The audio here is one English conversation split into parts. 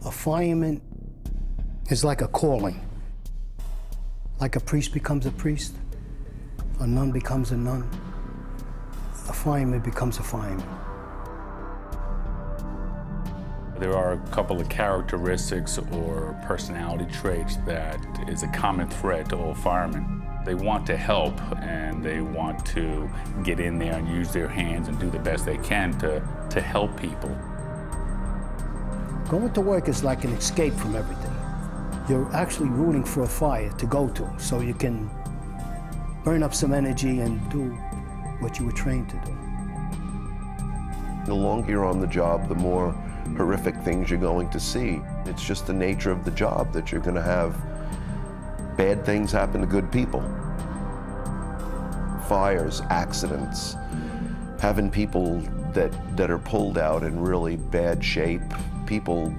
A fireman is like a calling. Like a priest becomes a priest, a nun becomes a nun, a fireman becomes a fireman. There are a couple of characteristics or personality traits that is a common thread to all firemen. They want to help and they want to get in there and use their hands and do the best they can to help people. Going to work is like an escape from everything. You're actually rooting for a fire to go to so you can burn up some energy and do what you were trained to do. The longer you're on the job, the more horrific things you're going to see. It's just the nature of the job that you're going to have bad things happen to good people. Fires, accidents, having people that are pulled out in really bad shape, people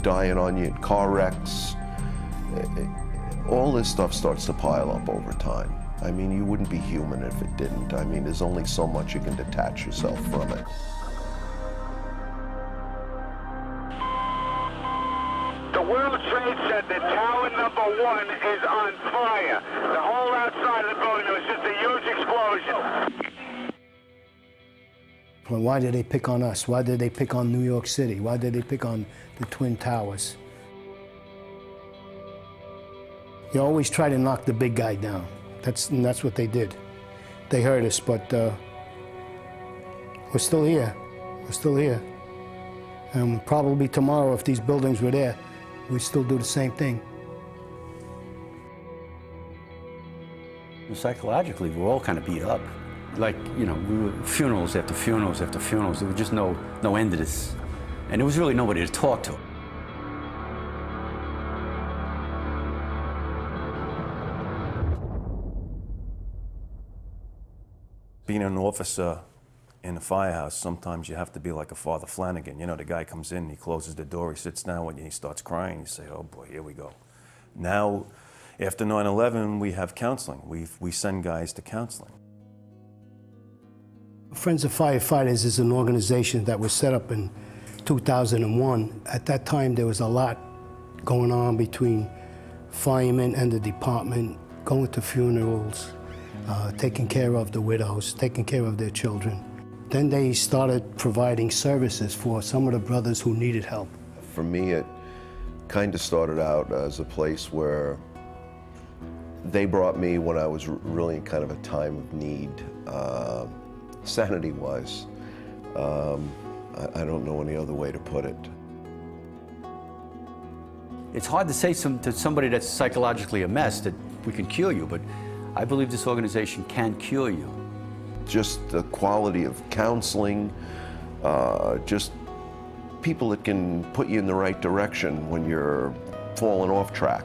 dying on you, car wrecks. All this stuff starts to pile up over time. I mean, you wouldn't be human if it didn't. I mean, there's only so much you can detach yourself from it. The World Trade Center, tower number 1 is on fire. The whole outside of the building, it was just a huge explosion. Well, why did they pick on us? Why did they pick on New York City? Why did they pick on the Twin Towers? You always try to knock the big guy down. That's what they did. They hurt us, but we're still here. We're still here. And probably tomorrow, if these buildings were there, we'd still do the same thing. Psychologically, we're all kind of beat up. Like, you know, we were funerals after funerals after funerals. There was just no end to this. And there was really nobody to talk to. Being an officer in a firehouse, sometimes you have to be like a Father Flanagan. You know, the guy comes in, he closes the door, he sits down and he starts crying. You say, oh boy, here we go. Now, after 9/11, we have counseling. We send guys to counseling. Friends of Firefighters is an organization that was set up in 2001. At that time, there was a lot going on between firemen and the department, going to funerals, taking care of the widows, taking care of their children. Then they started providing services for some of the brothers who needed help. For me, it kind of started out as a place where they brought me when I was really in kind of a time of need, sanity-wise. I don't know any other way to put it. It's hard to say to somebody that's psychologically a mess that we can cure you, but I believe this organization can cure you. Just the quality of counseling, just people that can put you in the right direction when you're falling off track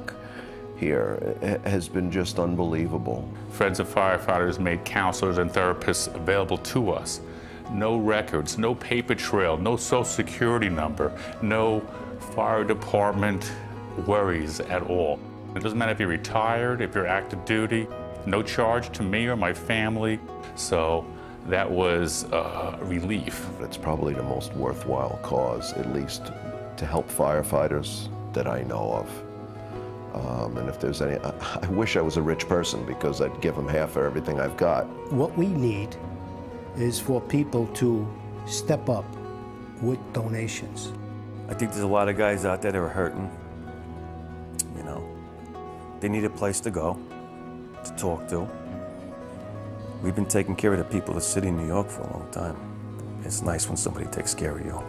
here has been just unbelievable. Friends of Firefighters made counselors and therapists available to us. No records, no paper trail, no social security number, no fire department worries at all. It doesn't matter if you're retired, if you're active duty, no charge to me or my family. So that was a relief. It's probably the most worthwhile cause, at least to help firefighters that I know of. And if there's any, I wish I was a rich person because I'd give them half of everything I've got. What we need is for people to step up with donations. I think there's a lot of guys out there that are hurting. You know, they need a place to go, to talk to. We've been taking care of the people of the city of New York for a long time. It's nice when somebody takes care of you.